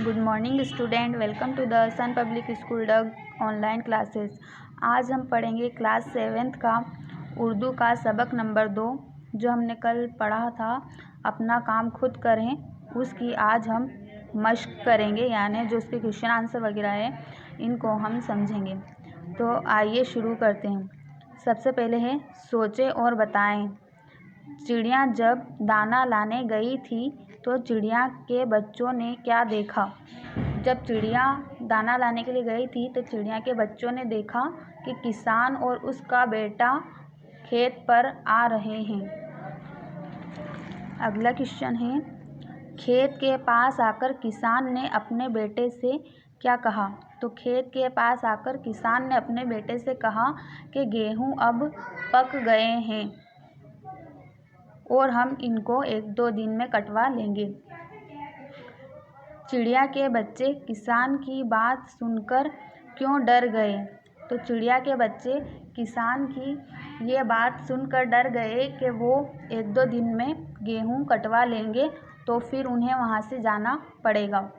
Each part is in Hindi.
Good morning student, welcome to the Sun Public School डग ऑनलाइन क्लासेस। आज हम पढ़ेंगे क्लास 7th का उर्दू का सबक नंबर 2। जो हमने कल पढ़ा था अपना काम खुद करें, उसकी आज हम मश्क करेंगे, यानी जो उसके क्वेश्चन आंसर वगैरह है इनको हम समझेंगे। तो आइए शुरू करते हैं। सबसे पहले है सोचें और बताएं। चिड़िया जब दाना लाने गई थी तो चिड़िया के बच्चों ने क्या देखा। जब चिड़िया दाना लाने के लिए गई थी तो चिड़िया के बच्चों ने देखा कि किसान और उसका बेटा खेत पर आ रहे हैं। अगला क्वेश्चन है, खेत के पास आकर किसान ने अपने बेटे से क्या कहा। तो खेत के पास आकर किसान ने अपने बेटे से कहा कि गेहूं अब पक गए हैं और हम इनको 1-2 दिन में कटवा लेंगे। चिड़िया के बच्चे किसान की बात सुनकर क्यों डर गए। तो चिड़िया के बच्चे किसान की ये बात सुनकर डर गए कि वो 1-2 दिन में गेहूं कटवा लेंगे तो फिर उन्हें वहाँ से जाना पड़ेगा।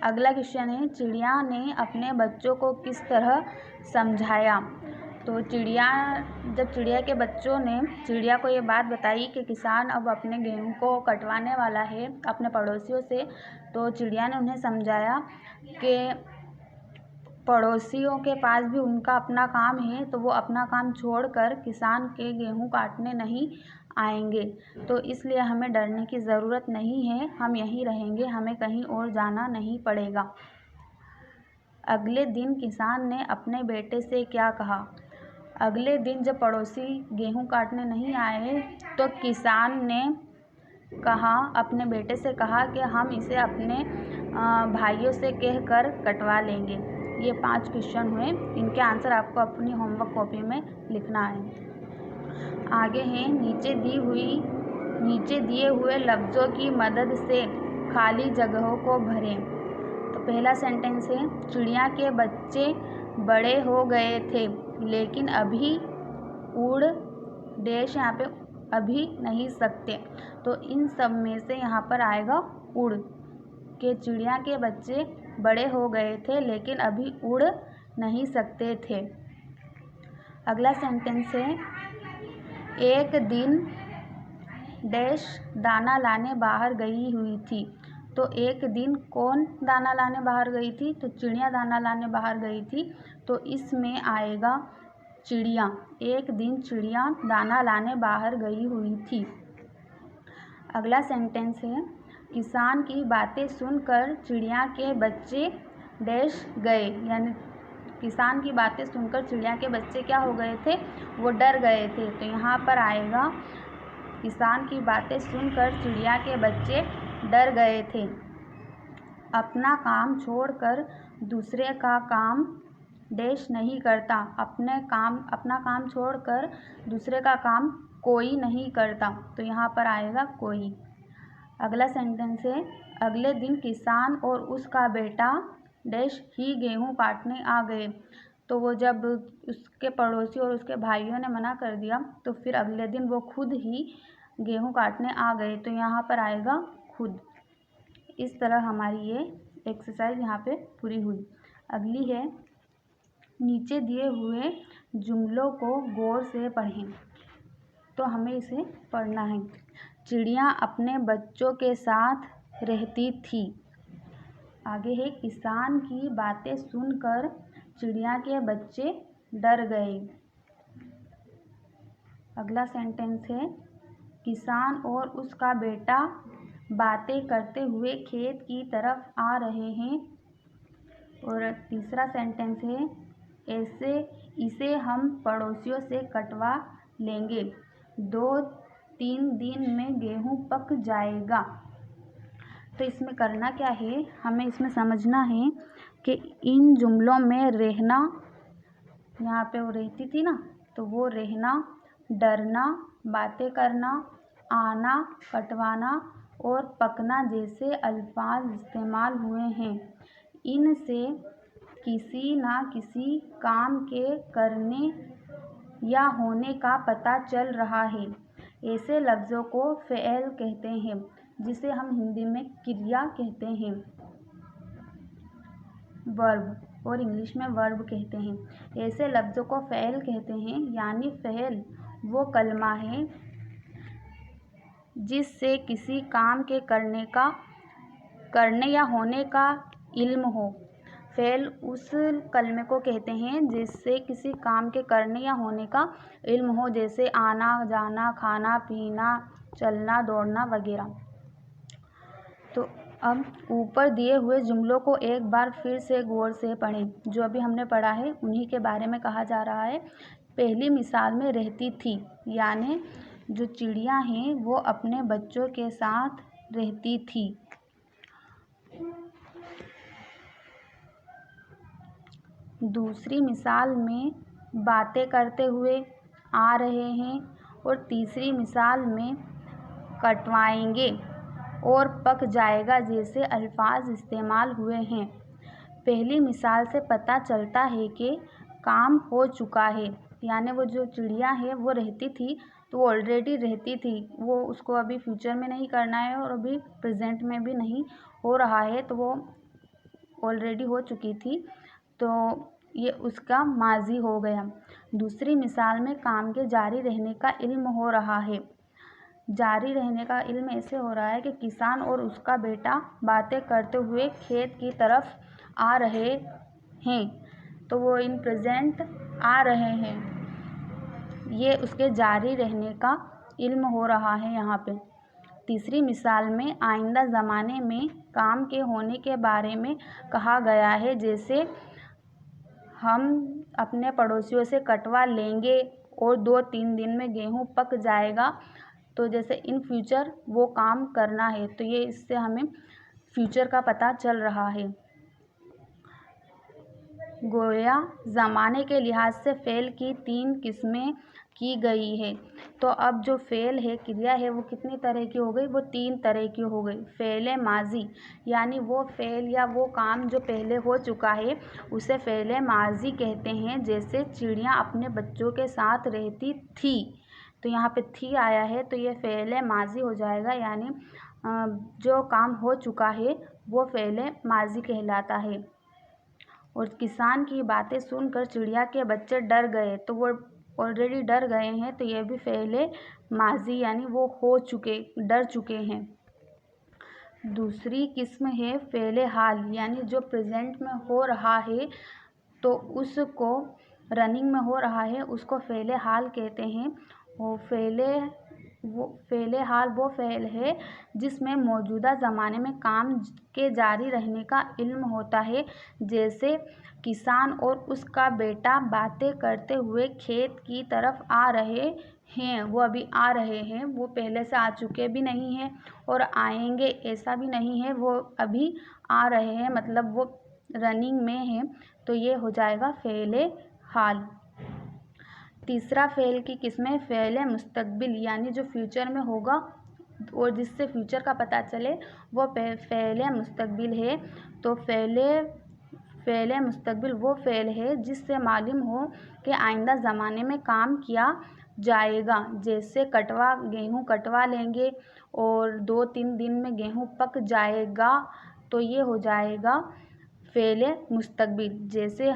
अगला क्वेश्चन है, चिड़िया ने अपने बच्चों को किस तरह समझाया। तो जब चिड़िया के बच्चों ने चिड़िया को ये बात बताई कि किसान अब अपने गेहूं को कटवाने वाला है अपने पड़ोसियों से, तो चिड़िया ने उन्हें समझाया कि पड़ोसियों के पास भी उनका अपना काम है, तो वो अपना काम छोड़कर किसान के गेहूं काटने नहीं आएंगे। तो इसलिए हमें डरने की ज़रूरत नहीं है, हम यहीं रहेंगे, हमें कहीं और जाना नहीं पड़ेगा। अगले दिन किसान ने अपने बेटे से क्या कहा। अगले दिन जब पड़ोसी गेहूं काटने नहीं आए तो किसान ने अपने बेटे से कहा कि हम इसे अपने भाइयों से कहकर कटवा लेंगे। ये 5 क्वेश्चन हुए, इनके आंसर आपको अपनी होमवर्क कॉपी में लिखना है। आगे है, नीचे दिए हुए लफ्ज़ों की मदद से खाली जगहों को भरें। तो पहला सेंटेंस है, चिड़िया के बच्चे बड़े हो गए थे लेकिन अभी उड़ यहाँ पे अभी नहीं सकते। तो इन सब में से यहाँ पर आएगा उड़, के चिड़िया के बच्चे बड़े हो गए थे लेकिन अभी उड़ नहीं सकते थे। अगला सेंटेंस है, एक दिन दाना लाने बाहर गई हुई थी। तो एक दिन कौन दाना लाने बाहर गई थी। तो चिड़िया दाना लाने बाहर गई थी, तो इसमें आएगा चिड़िया। एक दिन चिड़िया दाना लाने बाहर गई हुई थी। अगला सेंटेंस है, किसान की बातें सुनकर चिड़िया के बच्चे गए, यानी किसान की बातें सुनकर चिड़िया के बच्चे क्या हो गए थे, वो डर गए थे। तो यहाँ पर आएगा किसान की बातें सुनकर चिड़िया के बच्चे डर गए थे। अपना काम छोड़कर दूसरे का काम नहीं करता। अपना काम छोड़कर दूसरे का काम कोई नहीं करता। तो यहाँ पर आएगा कोई। अगला सेंटेंस है, अगले दिन किसान और उसका बेटा ही गेहूं काटने आ गए। तो वो जब उसके पड़ोसी और उसके भाइयों ने मना कर दिया तो फिर अगले दिन वो खुद ही गेहूं काटने आ गए। तो यहाँ पर आएगा खुद। इस तरह हमारी ये एक्सरसाइज यहाँ पे पूरी हुई। अगली है, नीचे दिए हुए जुमलों को गौर से पढ़ें। तो हमें इसे पढ़ना है। चिड़िया अपने बच्चों के साथ रहती थी। आगे है, किसान की बातें सुनकर चिड़िया के बच्चे डर गए। अगला सेंटेंस है, किसान और उसका बेटा बातें करते हुए खेत की तरफ आ रहे हैं। और तीसरा सेंटेंस है, इसे हम पड़ोसियों से कटवा लेंगे, 2-3 दिन में गेहूं पक जाएगा। तो इसमें करना क्या है, हमें इसमें समझना है कि इन जुमलों में रहना, यहाँ पे वो रहती थी ना, तो वो रहना, डरना, बातें करना, आना, कटवाना और पकना जैसे अल्फाज इस्तेमाल हुए हैं। इनसे किसी न किसी काम के करने या होने का पता चल रहा है। ऐसे लफ्ज़ों को फ़ेल कहते हैं। जिसे हम हिंदी में क्रिया कहते हैं, वर्ब, और इंग्लिश में वर्ब कहते हैं। ऐसे लफ्ज़ों को फ़ेल कहते हैं, यानी फ़ेल वो कलमा है जिससे किसी काम के करने या होने का इल्म हो। फ़ेल उस कलमे को कहते हैं जिससे किसी काम के करने या होने का इल्म हो, जैसे आना जाना, खाना पीना, चलना दौड़ना वगैरह। तो अब ऊपर दिए हुए जुमलों को एक बार फिर से गौर से पढ़ें। जो अभी हमने पढ़ा है उन्हीं के बारे में कहा जा रहा है। पहली मिसाल में रहती थी, यानी जो चिड़िया हैं वो अपने बच्चों के साथ रहती थी। दूसरी मिसाल में बातें करते हुए आ रहे हैं, और तीसरी मिसाल में कटवाएंगे और पक जाएगा जैसे अल्फाज इस्तेमाल हुए हैं। पहली मिसाल से पता चलता है कि काम हो चुका है, यानी वो जो चिड़िया है वो रहती थी तो वो ऑलरेडी रहती थी, वो उसको अभी फ्यूचर में नहीं करना है और अभी प्रेजेंट में भी नहीं हो रहा है, तो वो ऑलरेडी हो चुकी थी, तो ये उसका माजी हो गया। दूसरी मिसाल में काम के जारी रहने का इल्म हो रहा है। जारी रहने का इल्म ऐसे हो रहा है कि किसान और उसका बेटा बातें करते हुए खेत की तरफ आ रहे हैं, तो वो इन प्रेजेंट आ रहे हैं, ये उसके जारी रहने का इल्म हो रहा है यहाँ पे। तीसरी मिसाल में आइंदा ज़माने में काम के होने के बारे में कहा गया है, जैसे हम अपने पड़ोसियों से कटवा लेंगे और 2-3 दिन में गेहूँ पक जाएगा, तो जैसे इन फ्यूचर वो काम करना है, तो ये इससे हमें फ्यूचर का पता चल रहा है। गोया ज़माने के लिहाज से फ़ेल की 3 किस्में की गई है। तो अब जो फ़ेल है, क्रिया है, वो कितनी तरह की हो गई? वो 3 तरह की हो गई। फ़ेल माजी, यानी वो फ़ेल या वो काम जो पहले हो चुका है उसे फ़ेल माजी कहते हैं। जैसे चिड़िया अपने बच्चों के साथ रहती थी, तो यहाँ पे थी आया है, तो ये फ़ेल माजी हो जाएगा, यानी जो काम हो चुका है वो फ़ेल माजी कहलाता है। और किसान की बातें सुनकर चिड़िया के बच्चे डर गए, तो वो ऑलरेडी डर गए हैं, तो ये भी फ़ेल माजी, यानी वो हो चुके, डर चुके हैं। दूसरी किस्म है फ़ेल हाल, यानी जो प्रेजेंट में हो रहा है, तो उसको रनिंग में हो रहा है उसको फ़ेल हाल कहते हैं। और फ़ेल हाल वो फ़ेल है जिसमें मौजूदा ज़माने में काम के जारी रहने का इल्म होता है, जैसे किसान और उसका बेटा बातें करते हुए खेत की तरफ आ रहे हैं। वो अभी आ रहे हैं, वो पहले से आ चुके भी नहीं हैं और आएंगे ऐसा भी नहीं है, वो अभी आ रहे हैं, मतलब वो रनिंग में है, तो ये हो जाएगा फ़ेल हाल। तीसरा फ़ेल की किस्म है फ़ेल मुस्तकबिल, यानी जो फ्यूचर में होगा और जिससे फ्यूचर का पता चले वो फ़ेल मुस्तकबिल है। तो फ़ेल मुस्तकबिल वो फ़ेल है जिससे मालूम हो कि आइंदा ज़माने में काम किया जाएगा, जैसे गेहूँ कटवा लेंगे और 2-3 दिन में गेहूँ पक जाएगा, तो ये हो जाएगा फ़ेल मुस्तकबिल। जैसे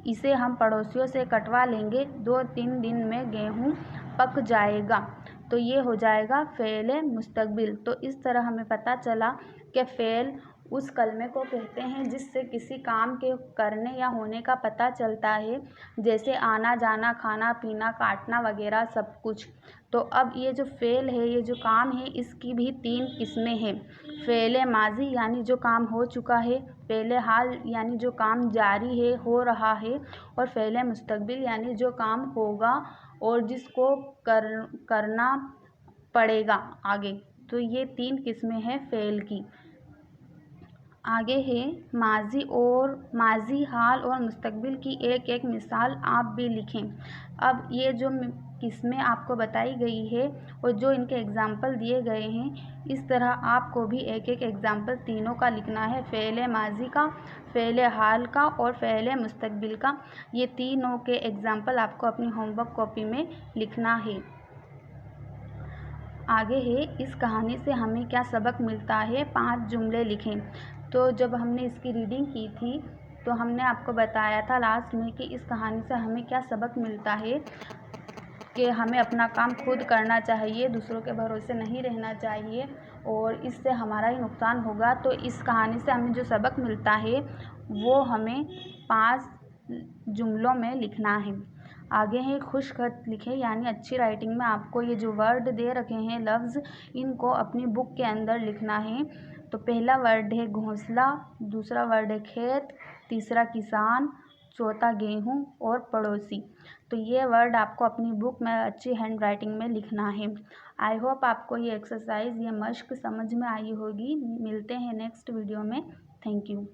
इसे हम पड़ोसियों से कटवा लेंगे, 2-3 दिन में गेहूँ पक जाएगा, तो ये हो जाएगा फ़ेल मुस्तकबिल। तो इस तरह हमें पता चला कि फ़ेल उस कलमे को कहते हैं जिससे किसी काम के करने या होने का पता चलता है, जैसे आना जाना, खाना पीना, काटना वगैरह सब कुछ। तो अब ये जो फ़ेल है, ये जो काम है, इसकी भी 3 किस्में हैं। फ़ेल माजी, यानी जो काम हो चुका है, फ़ेल हाल, यानी जो काम जारी है, हो रहा है, और फ़ेल मुस्तकबिल, यानी जो काम होगा और जिसको करना पड़ेगा आगे। तो ये 3 किस्में हैं फ़ेल की। आगे है माजी, हाल और मुस्तकबिल की एक एक मिसाल आप भी लिखें। अब ये जो किस्में आपको बताई गई है और जो इनके एग्ज़ाम्पल दिए गए हैं, इस तरह आपको भी एक एक एग्ज़ाम्पल तीनों का लिखना है, फ़ेल माजी का, फ़ेल हाल का और फ़ेल मुस्तकबिल का। ये तीनों के एग्ज़ाम्पल आपको अपनी होमवर्क कॉपी में लिखना है। आगे है, इस कहानी से हमें क्या सबक मिलता है, 5 जुमले लिखें। तो जब हमने इसकी रीडिंग की थी तो हमने आपको बताया था लास्ट में कि इस कहानी से हमें क्या सबक मिलता है कि हमें अपना काम खुद करना चाहिए, दूसरों के भरोसे नहीं रहना चाहिए और इससे हमारा ही नुकसान होगा। तो इस कहानी से हमें जो सबक मिलता है वो हमें 5 जुमलों में लिखना है। आगे है, खुश खत लिखें, यानी अच्छी राइटिंग में आपको ये जो वर्ड दे रखे हैं लफ्ज़, इनको अपनी बुक के अंदर लिखना है। तो पहला वर्ड है घोंसला, दूसरा वर्ड है खेत, तीसरा किसान, चौथा गेहूँ और पड़ोसी। तो ये वर्ड आपको अपनी बुक में अच्छी हैंड राइटिंग में लिखना है। आई होप आपको ये एक्सरसाइज, ये मश्क समझ में आई होगी। मिलते हैं नेक्स्ट वीडियो में। Thank you.